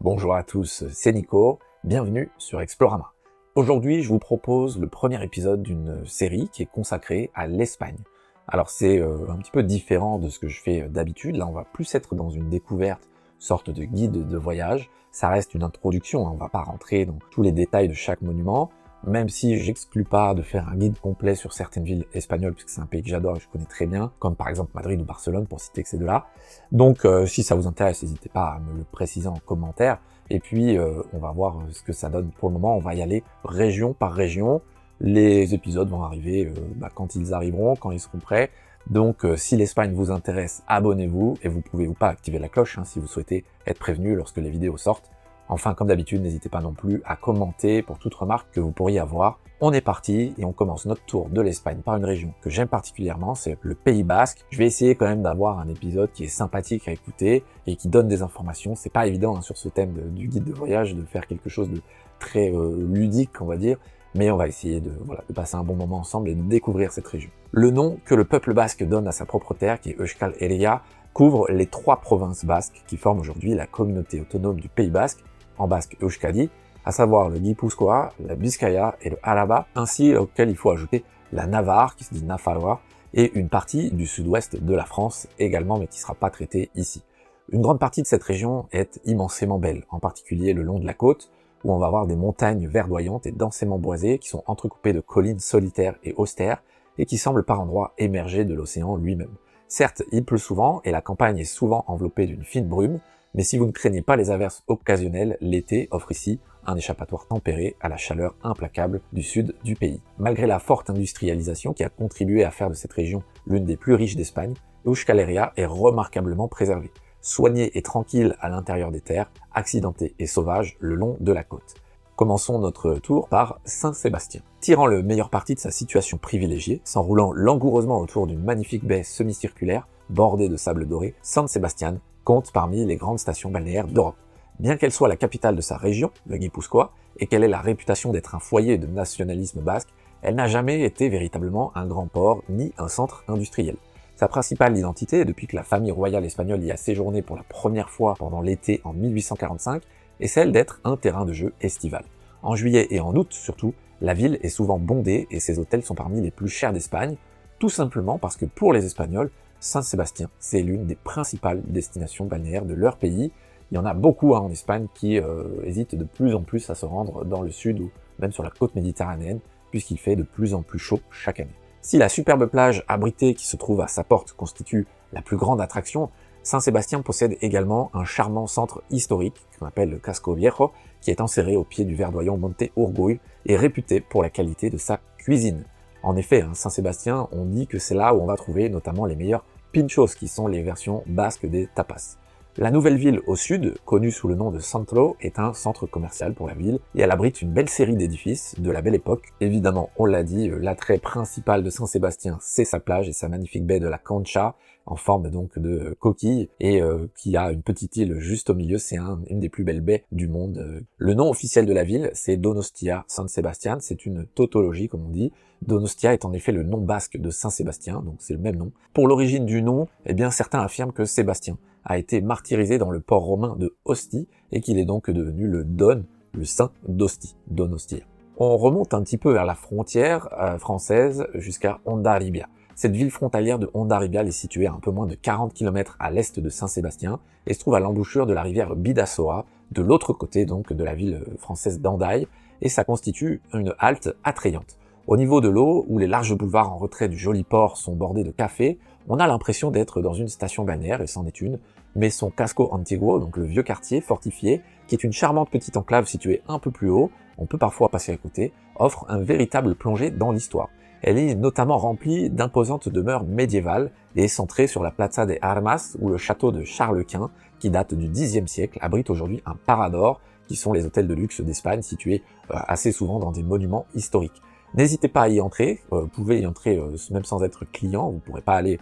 Bonjour à tous, c'est Nico, bienvenue sur Explorama. Aujourd'hui, je vous propose le premier épisode d'une série qui est consacrée à l'Espagne. Alors c'est un petit peu différent de ce que je fais d'habitude, là on va plus être dans une découverte, sorte de guide de voyage. Ça reste une introduction, on va pas rentrer dans tous les détails de chaque monument, même si j'exclus pas de faire un guide complet sur certaines villes espagnoles, puisque c'est un pays que j'adore et que je connais très bien, comme par exemple Madrid ou Barcelone, pour citer que ces deux-là. Donc si ça vous intéresse, n'hésitez pas à me le préciser en commentaire, et puis on va voir ce que ça donne. Pour le moment, on va y aller région par région. Les épisodes vont arriver quand ils arriveront, quand ils seront prêts. Donc si l'Espagne vous intéresse, abonnez-vous, et vous pouvez ou pas activer la cloche si vous souhaitez être prévenu lorsque les vidéos sortent. Enfin, comme d'habitude, n'hésitez pas non plus à commenter pour toute remarque que vous pourriez avoir. On est parti et on commence notre tour de l'Espagne par une région que j'aime particulièrement, c'est le Pays Basque. Je vais essayer quand même d'avoir un épisode qui est sympathique à écouter et qui donne des informations. C'est pas évident sur ce thème du guide de voyage de faire quelque chose de très ludique, on va dire, mais on va essayer de passer un bon moment ensemble et de découvrir cette région. Le nom que le peuple basque donne à sa propre terre, qui est Euskal Herria, couvre les 3 provinces basques qui forment aujourd'hui la communauté autonome du Pays Basque, en basque Euskadi, à savoir le Guipúzcoa, la Biscaya et le Araba, ainsi auquel il faut ajouter la Navarre, qui se dit Nafarroa, et une partie du sud-ouest de la France également, mais qui ne sera pas traitée ici. Une grande partie de cette région est immensément belle, en particulier le long de la côte, où on va avoir des montagnes verdoyantes et densément boisées, qui sont entrecoupées de collines solitaires et austères, et qui semblent par endroits émerger de l'océan lui-même. Certes, il pleut souvent, et la campagne est souvent enveloppée d'une fine brume, mais si vous ne craignez pas les averses occasionnelles, l'été offre ici un échappatoire tempéré à la chaleur implacable du sud du pays. Malgré la forte industrialisation qui a contribué à faire de cette région l'une des plus riches d'Espagne, Euskal Herria est remarquablement préservée, soignée et tranquille à l'intérieur des terres, accidentée et sauvage le long de la côte. Commençons notre tour par Saint-Sébastien. Tirant le meilleur parti de sa situation privilégiée, s'enroulant langoureusement autour d'une magnifique baie semi-circulaire bordée de sable doré, San Sebastián compte parmi les grandes stations balnéaires d'Europe. Bien qu'elle soit la capitale de sa région, le Guipúzcoa, et qu'elle ait la réputation d'être un foyer de nationalisme basque, elle n'a jamais été véritablement un grand port ni un centre industriel. Sa principale identité, depuis que la famille royale espagnole y a séjourné pour la première fois pendant l'été en 1845, est celle d'être un terrain de jeu estival. En juillet et en août surtout, la ville est souvent bondée et ses hôtels sont parmi les plus chers d'Espagne, tout simplement parce que pour les Espagnols, Saint-Sébastien, c'est l'une des principales destinations balnéaires de leur pays. Il y en a beaucoup en Espagne qui hésitent de plus en plus à se rendre dans le sud ou même sur la côte méditerranéenne, puisqu'il fait de plus en plus chaud chaque année. Si la superbe plage abritée qui se trouve à sa porte constitue la plus grande attraction, Saint-Sébastien possède également un charmant centre historique, qu'on appelle le Casco Viejo, qui est enserré au pied du verdoyant Monte Urgull et réputé pour la qualité de sa cuisine. En effet, Saint-Sébastien, on dit que c'est là où on va trouver notamment les meilleurs pinchos, qui sont les versions basques des tapas. La nouvelle ville au sud, connue sous le nom de Centro, est un centre commercial pour la ville, et elle abrite une belle série d'édifices de la Belle Époque. Évidemment, on l'a dit, l'attrait principal de Saint-Sébastien, c'est sa plage et sa magnifique baie de la Concha, en forme donc de coquille, et qui a une petite île juste au milieu, c'est une des plus belles baies du monde. Le nom officiel de la ville, c'est Donostia San Sebastián, c'est une tautologie comme on dit. Donostia est en effet le nom basque de Saint-Sébastien, donc c'est le même nom. Pour l'origine du nom, eh bien certains affirment que Sébastien a été martyrisé dans le port romain de Ostie, et qu'il est donc devenu le Don, le saint d'Ostie, Donostia. On remonte un petit peu vers la frontière française jusqu'à Hondarribia. Cette ville frontalière de Hondarribia est située à un peu moins de 40 km à l'est de Saint-Sébastien et se trouve à l'embouchure de la rivière Bidasoa, de l'autre côté donc de la ville française d'Hendaye, et ça constitue une halte attrayante. Au niveau de l'eau, où les larges boulevards en retrait du joli port sont bordés de cafés, on a l'impression d'être dans une station balnéaire, et c'en est une, mais son Casco Antiguo, donc le vieux quartier fortifié, qui est une charmante petite enclave située un peu plus haut, on peut parfois passer à côté, offre un véritable plongée dans l'histoire. Elle est notamment remplie d'imposantes demeures médiévales et est centrée sur la Plaza de Armas, où le château de Charles Quint, qui date du Xe siècle, abrite aujourd'hui un parador, qui sont les hôtels de luxe d'Espagne situés assez souvent dans des monuments historiques. N'hésitez pas à y entrer, vous pouvez y entrer même sans être client, vous ne pourrez pas aller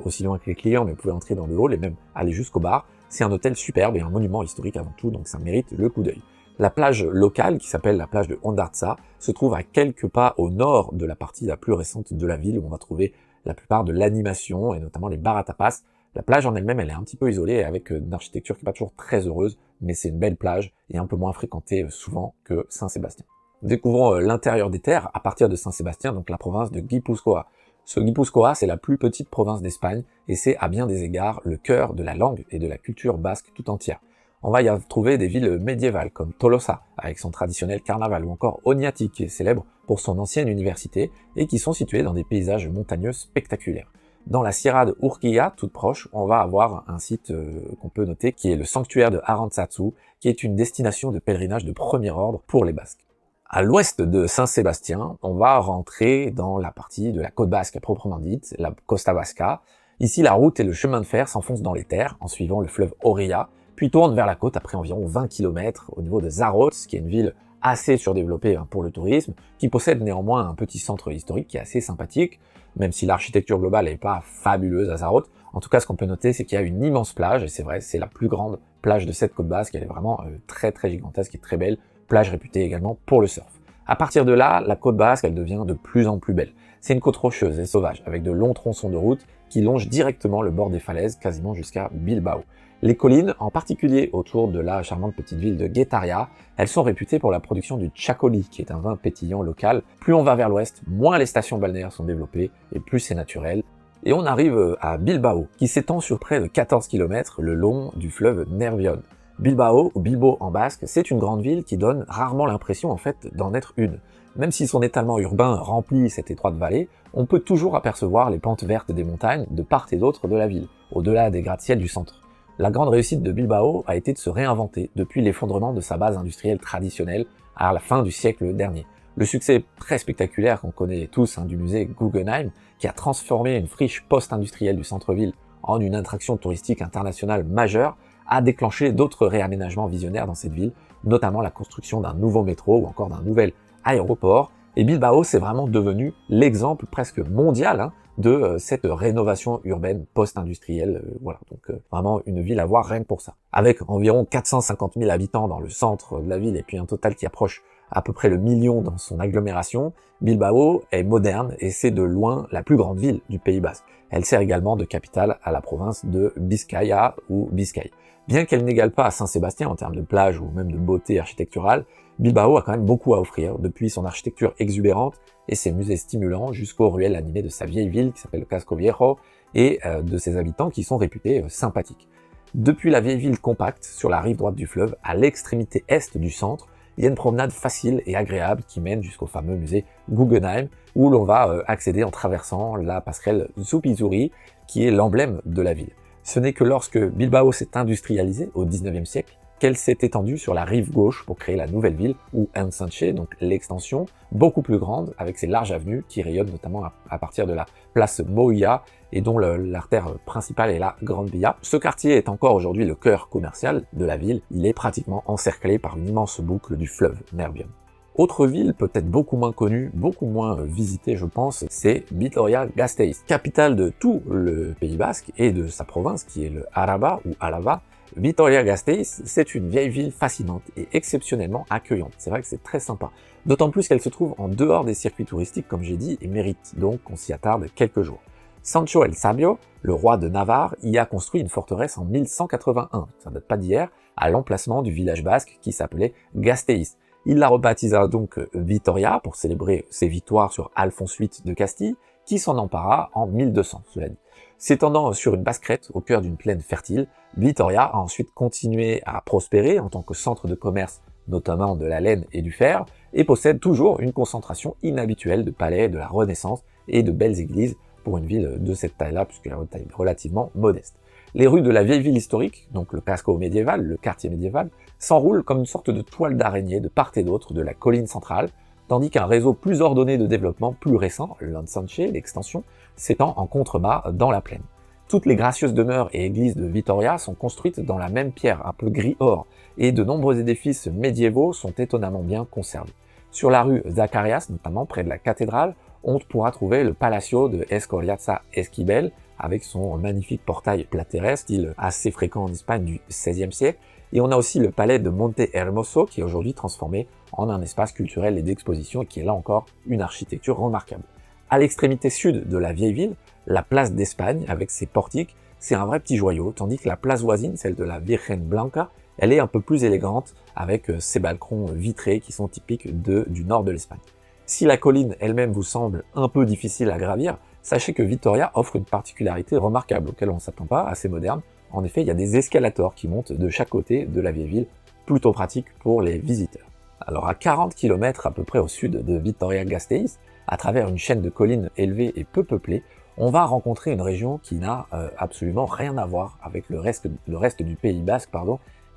aussi loin que les clients, mais vous pouvez entrer dans le hall et même aller jusqu'au bar. C'est un hôtel superbe et un monument historique avant tout, donc ça mérite le coup d'œil. La plage locale, qui s'appelle la plage de Hondartza, se trouve à quelques pas au nord de la partie la plus récente de la ville, où on va trouver la plupart de l'animation, et notamment les bars à tapas. La plage en elle-même, elle est un petit peu isolée avec une architecture qui n'est pas toujours très heureuse, mais c'est une belle plage et un peu moins fréquentée souvent que Saint-Sébastien. Découvrons l'intérieur des terres à partir de Saint-Sébastien, donc la province de Guipúzcoa. Ce Guipúzcoa, c'est la plus petite province d'Espagne et c'est à bien des égards le cœur de la langue et de la culture basque tout entière. On va y trouver des villes médiévales comme Tolosa, avec son traditionnel carnaval, ou encore Oñati, qui est célèbre pour son ancienne université, et qui sont situées dans des paysages montagneux spectaculaires. Dans la Sierra de Urquilla, toute proche, on va avoir un site qu'on peut noter, qui est le sanctuaire de Arantzazu, qui est une destination de pèlerinage de premier ordre pour les Basques. À l'ouest de Saint-Sébastien, on va rentrer dans la partie de la côte basque à proprement dite, la Costa Vasca. Ici, la route et le chemin de fer s'enfoncent dans les terres en suivant le fleuve Oria, puis tournent vers la côte après environ 20 km au niveau de Zarautz, qui est une ville assez surdéveloppée pour le tourisme, qui possède néanmoins un petit centre historique qui est assez sympathique, même si l'architecture globale n'est pas fabuleuse à Zarautz. En tout cas, ce qu'on peut noter, c'est qu'il y a une immense plage, et c'est vrai, c'est la plus grande plage de cette côte basque, elle est vraiment très gigantesque et très belle, plage réputée également pour le surf. À partir de là, la côte basque, elle devient de plus en plus belle. C'est une côte rocheuse et sauvage, avec de longs tronçons de route qui longent directement le bord des falaises, quasiment jusqu'à Bilbao. Les collines, en particulier autour de la charmante petite ville de Guetaria, elles sont réputées pour la production du Txakoli, qui est un vin pétillant local. Plus on va vers l'ouest, moins les stations balnéaires sont développées, et plus c'est naturel. Et on arrive à Bilbao, qui s'étend sur près de 14 km le long du fleuve Nervión. Bilbao, ou Bilbo en basque, c'est une grande ville qui donne rarement l'impression en fait d'en être une. Même si son étalement urbain remplit cette étroite vallée, on peut toujours apercevoir les pentes vertes des montagnes de part et d'autre de la ville, au-delà des gratte-ciels du centre. La grande réussite de Bilbao a été de se réinventer depuis l'effondrement de sa base industrielle traditionnelle à la fin du siècle dernier. Le succès très spectaculaire qu'on connaît tous du musée Guggenheim, qui a transformé une friche post-industrielle du centre-ville en une attraction touristique internationale majeure, a déclenché d'autres réaménagements visionnaires dans cette ville, notamment la construction d'un nouveau métro ou encore d'un nouvel aéroport. Et Bilbao, c'est vraiment devenu l'exemple presque mondial de cette rénovation urbaine post-industrielle. Voilà, donc vraiment une ville à voir rien que pour ça. Avec environ 450 000 habitants dans le centre de la ville et puis un total qui approche à peu près le million dans son agglomération, Bilbao est moderne et c'est de loin la plus grande ville du Pays Basque. Elle sert également de capitale à la province de Biscaya ou Biscaye. Bien qu'elle n'égale pas à Saint-Sébastien en termes de plage ou même de beauté architecturale, Bilbao a quand même beaucoup à offrir, depuis son architecture exubérante et ses musées stimulants jusqu'aux ruelles animées de sa vieille ville qui s'appelle le Casco Viejo et de ses habitants qui sont réputés sympathiques. Depuis la vieille ville compacte, sur la rive droite du fleuve, à l'extrémité est du centre, il y a une promenade facile et agréable qui mène jusqu'au fameux musée Guggenheim, où l'on va accéder en traversant la passerelle Zupizuri, qui est l'emblème de la ville. Ce n'est que lorsque Bilbao s'est industrialisée au XIXe siècle qu'elle s'est étendue sur la rive gauche pour créer la nouvelle ville, ou Ensanche, donc l'extension, beaucoup plus grande, avec ses larges avenues qui rayonnent notamment à partir de la place Moya, et dont l'artère principale est la Grande Via. Ce quartier est encore aujourd'hui le cœur commercial de la ville, il est pratiquement encerclé par une immense boucle du fleuve Nervión. Autre ville peut-être beaucoup moins connue, beaucoup moins visitée je pense, c'est Vitoria-Gasteiz, capitale de tout le Pays Basque et de sa province qui est le Araba ou Alava. Vitoria-Gasteiz, c'est une vieille ville fascinante et exceptionnellement accueillante. C'est vrai que c'est très sympa. D'autant plus qu'elle se trouve en dehors des circuits touristiques comme j'ai dit et mérite donc qu'on s'y attarde quelques jours. Sancho el Sabio, le roi de Navarre, y a construit une forteresse en 1181, ça date pas d'hier, à l'emplacement du village basque qui s'appelait Gasteiz. Il la rebaptisa donc Vitoria pour célébrer ses victoires sur Alphonse VIII de Castille, qui s'en empara en 1200, cela dit. S'étendant sur une basse crête au cœur d'une plaine fertile, Vitoria a ensuite continué à prospérer en tant que centre de commerce, notamment de la laine et du fer, et possède toujours une concentration inhabituelle de palais de la Renaissance et de belles églises pour une ville de cette taille-là, puisqu'elle a une taille relativement modeste. Les rues de la vieille ville historique, donc le casco médiéval, le quartier médiéval, s'enroulent comme une sorte de toile d'araignée de part et d'autre de la colline centrale, tandis qu'un réseau plus ordonné de développement plus récent, l'Ensanche, l'extension, s'étend en contrebas dans la plaine. Toutes les gracieuses demeures et églises de Vitoria sont construites dans la même pierre, un peu gris-or, et de nombreux édifices médiévaux sont étonnamment bien conservés. Sur la rue Zacarias, notamment près de la cathédrale, on pourra trouver le Palacio de Escoriaza Esquibel, avec son magnifique portail plateresque, style assez fréquent en Espagne du XVIe siècle, et on a aussi le palais de Monte Hermoso, qui est aujourd'hui transformé en un espace culturel et d'exposition, et qui est là encore une architecture remarquable. À l'extrémité sud de la vieille ville, la place d'Espagne, avec ses portiques, c'est un vrai petit joyau, tandis que la place voisine, celle de la Virgen Blanca, elle est un peu plus élégante, avec ses balcons vitrés qui sont typiques du nord de l'Espagne. Si la colline elle-même vous semble un peu difficile à gravir, sachez que Vitoria offre une particularité remarquable auquel on ne s'attend pas, assez moderne. En effet, il y a des escalators qui montent de chaque côté de la vieille ville, plutôt pratique pour les visiteurs. Alors à 40 km à peu près au sud de Vitoria-Gasteiz, à travers une chaîne de collines élevées et peu peuplées, on va rencontrer une région qui n'a absolument rien à voir avec le reste du Pays Basque,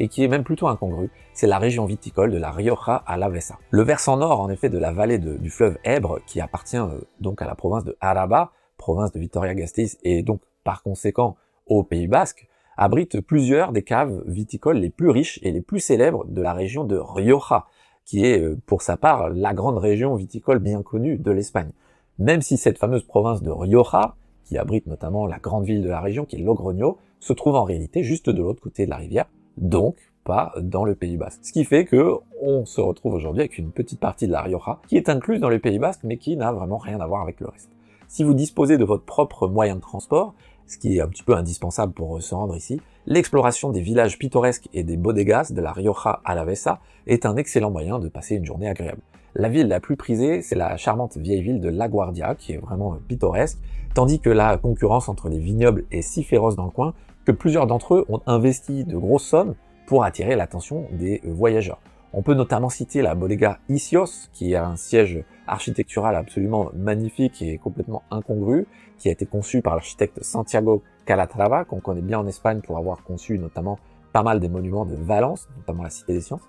et qui est même plutôt incongrue. C'est la région viticole de la Rioja Alavesa. Le versant nord, en effet, de la vallée du fleuve Èbre, qui appartient donc à la province de Araba, province de Vitoria-Gasteiz, et donc par conséquent au Pays Basque, abrite plusieurs des caves viticoles les plus riches et les plus célèbres de la région de Rioja, qui est pour sa part la grande région viticole bien connue de l'Espagne. Même si cette fameuse province de Rioja, qui abrite notamment la grande ville de la région, qui est Logroño, se trouve en réalité juste de l'autre côté de la rivière, donc pas dans le Pays Basque. Ce qui fait que on se retrouve aujourd'hui avec une petite partie de la Rioja qui est incluse dans le Pays Basque, mais qui n'a vraiment rien à voir avec le reste. Si vous disposez de votre propre moyen de transport, ce qui est un petit peu indispensable pour se rendre ici, l'exploration des villages pittoresques et des bodegas de la Rioja Alavesa est un excellent moyen de passer une journée agréable. La ville la plus prisée, c'est la charmante vieille ville de La Guardia, qui est vraiment pittoresque, tandis que la concurrence entre les vignobles est si féroce dans le coin que plusieurs d'entre eux ont investi de grosses sommes pour attirer l'attention des voyageurs. On peut notamment citer la bodega Isios, qui a un siège architectural absolument magnifique et complètement incongru, qui a été conçu par l'architecte Santiago Calatrava, qu'on connaît bien en Espagne pour avoir conçu notamment pas mal des monuments de Valence, notamment la Cité des Sciences.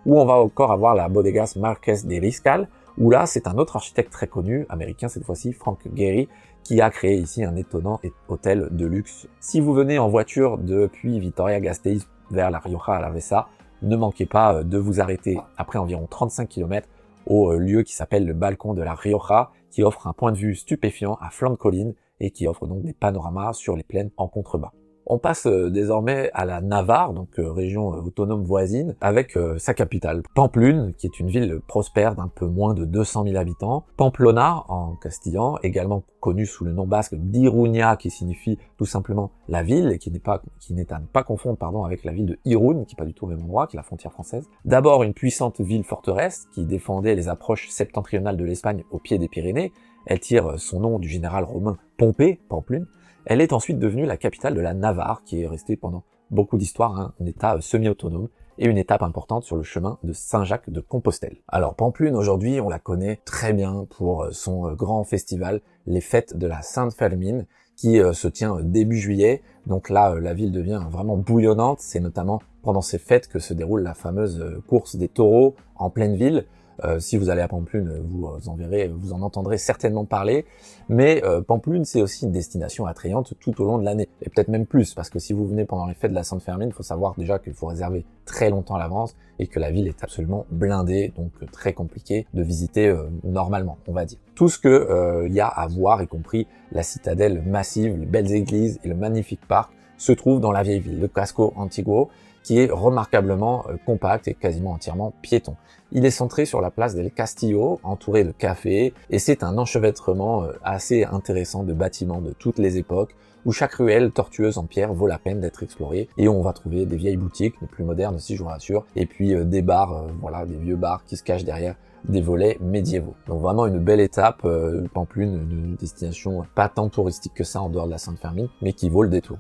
Ou on va encore avoir la bodegas Marqués de Riscal, où là c'est un autre architecte très connu, américain cette fois-ci, Frank Gehry, qui a créé ici un étonnant hôtel de luxe. Si vous venez en voiture depuis Vitoria-Gasteiz vers la Rioja Alavesa, ne manquez pas de vous arrêter après environ 35 km au lieu qui s'appelle le balcon de la Rioja, qui offre un point de vue stupéfiant à flanc de colline et qui offre donc des panoramas sur les plaines en contrebas. On passe désormais à la Navarre, donc région autonome voisine, avec sa capitale, Pampelune, qui est une ville prospère d'un peu moins de 200 000 habitants. Pamplona, en castillan, également connue sous le nom basque d'Iruña, qui signifie tout simplement la ville, et qui n'est à ne pas confondre avec la ville de Irún, qui n'est pas du tout au même endroit, qui est la frontière française. D'abord une puissante ville forteresse, qui défendait les approches septentrionales de l'Espagne au pied des Pyrénées. Elle tire son nom du général romain Pompée, Pampelune. Elle est ensuite devenue la capitale de la Navarre, qui est restée pendant beaucoup d'histoires un état semi-autonome et une étape importante sur le chemin de Saint-Jacques de Compostelle. Alors Pampelune, aujourd'hui, on la connaît très bien pour son grand festival, les fêtes de la Sainte Fermine, qui se tient début juillet. Donc là, la ville devient vraiment bouillonnante. C'est notamment pendant ces fêtes que se déroule la fameuse course des taureaux en pleine ville. Si vous allez à Pampelune, vous en entendrez certainement parler, mais Pampelune c'est aussi une destination attrayante tout au long de l'année, et peut-être même plus, parce que si vous venez pendant les fêtes de la Sainte Fermine, il faut savoir déjà qu'il faut réserver très longtemps à l'avance, et que la ville est absolument blindée, donc très compliqué de visiter normalement, on va dire. Tout ce que y a à voir, y compris la citadelle massive, les belles églises et le magnifique parc, se trouve dans la vieille ville, le Casco Antiguo, qui est remarquablement compact et quasiment entièrement piéton. Il est centré sur la place del Castillo, entouré de cafés, et c'est un enchevêtrement assez intéressant de bâtiments de toutes les époques, où chaque ruelle tortueuse en pierre vaut la peine d'être explorée, et où on va trouver des vieilles boutiques, les plus modernes aussi je vous rassure, et puis des bars, des vieux bars qui se cachent derrière des volets médiévaux. Donc vraiment une belle étape, Pampelune, une destination pas tant touristique que ça en dehors de la Sainte Fermine, mais qui vaut le détour.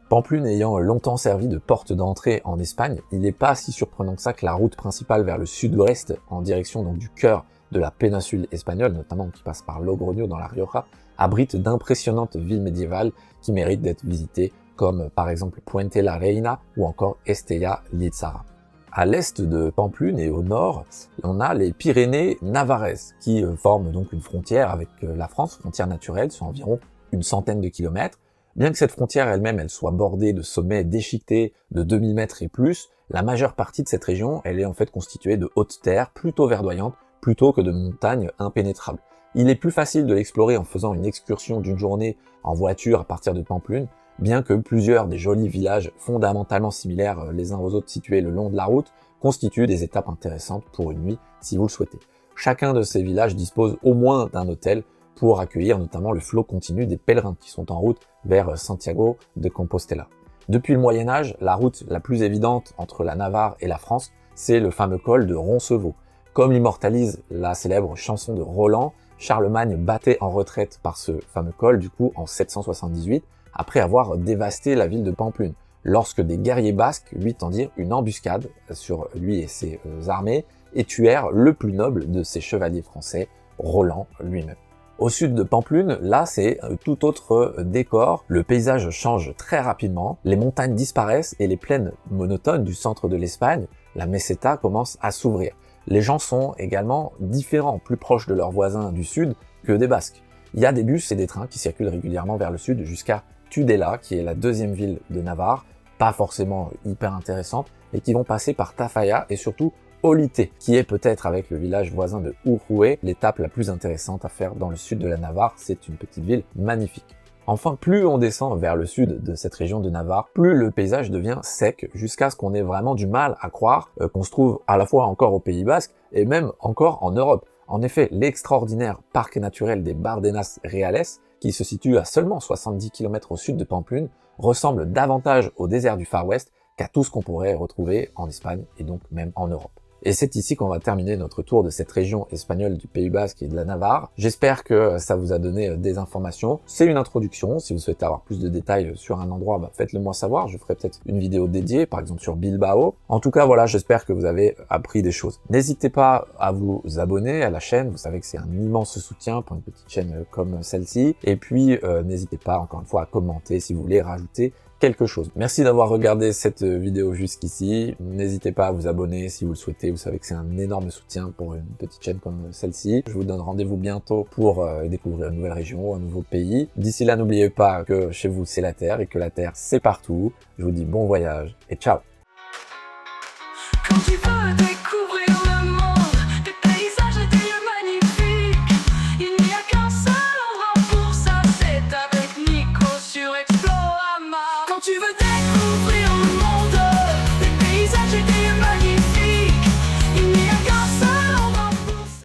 Pampelune ayant longtemps servi de porte d'entrée en Espagne, il n'est pas si surprenant que ça que la route principale vers le sud-ouest, en direction donc du cœur de la péninsule espagnole, notamment qui passe par Logroño dans la Rioja, abrite d'impressionnantes villes médiévales qui méritent d'être visitées, comme par exemple Puente la Reina ou encore Estella Lizarra. À l'est de Pampelune et au nord, on a les Pyrénées navarraises, qui forment donc une frontière avec la France, frontière naturelle sur environ une centaine de kilomètres. Bien que cette frontière elle-même elle soit bordée de sommets déchiquetés de 2000 mètres et plus, la majeure partie de cette région elle est en fait constituée de hautes terres plutôt verdoyantes plutôt que de montagnes impénétrables. Il est plus facile de l'explorer en faisant une excursion d'une journée en voiture à partir de Pampelune, bien que plusieurs des jolis villages fondamentalement similaires les uns aux autres situés le long de la route constituent des étapes intéressantes pour une nuit si vous le souhaitez. Chacun de ces villages dispose au moins d'un hôtel pour accueillir notamment le flot continu des pèlerins qui sont en route vers Santiago de Compostela. Depuis le Moyen-Âge, la route la plus évidente entre la Navarre et la France, c'est le fameux col de Roncevaux. Comme l'immortalise la célèbre chanson de Roland, Charlemagne battait en retraite par ce fameux col du coup en 778, après avoir dévasté la ville de Pampelune, lorsque des guerriers basques lui tendirent une embuscade sur lui et ses armées et tuèrent le plus noble de ces chevaliers français, Roland lui-même. Au sud de Pampelune, là c'est tout autre décor, le paysage change très rapidement, les montagnes disparaissent et les plaines monotones du centre de l'Espagne, la meseta, commencent à s'ouvrir. Les gens sont également différents, plus proches de leurs voisins du sud que des Basques. Il y a des bus et des trains qui circulent régulièrement vers le sud jusqu'à Tudela, qui est la deuxième ville de Navarre, pas forcément hyper intéressante, et qui vont passer par Tafalla et surtout Olite, qui est peut-être avec le village voisin de Urué, l'étape la plus intéressante à faire dans le sud de la Navarre. C'est une petite ville magnifique. Enfin, plus on descend vers le sud de cette région de Navarre, plus le paysage devient sec, jusqu'à ce qu'on ait vraiment du mal à croire qu'on se trouve à la fois encore au Pays Basque et même encore en Europe. En effet, l'extraordinaire parc naturel des Bardenas Reales, qui se situe à seulement 70 km au sud de Pampelune, ressemble davantage au désert du Far West qu'à tout ce qu'on pourrait retrouver en Espagne et donc même en Europe. Et c'est ici qu'on va terminer notre tour de cette région espagnole du Pays Basque et de la Navarre. J'espère que ça vous a donné des informations. C'est une introduction. Si vous souhaitez avoir plus de détails sur un endroit, faites-le moi savoir. Je ferai peut-être une vidéo dédiée, par exemple sur Bilbao. En tout cas, voilà, j'espère que vous avez appris des choses. N'hésitez pas à vous abonner à la chaîne. Vous savez que c'est un immense soutien pour une petite chaîne comme celle-ci. Et puis, n'hésitez pas, encore une fois, à commenter si vous voulez rajouter quelque chose. Merci d'avoir regardé cette vidéo jusqu'ici. N'hésitez pas à vous abonner si vous le souhaitez. Vous savez que c'est un énorme soutien pour une petite chaîne comme celle-ci. Je vous donne rendez-vous bientôt pour découvrir une nouvelle région, un nouveau pays. D'ici là, n'oubliez pas que chez vous, c'est la Terre et que la Terre, c'est partout. Je vous dis bon voyage et ciao! Quand tu veux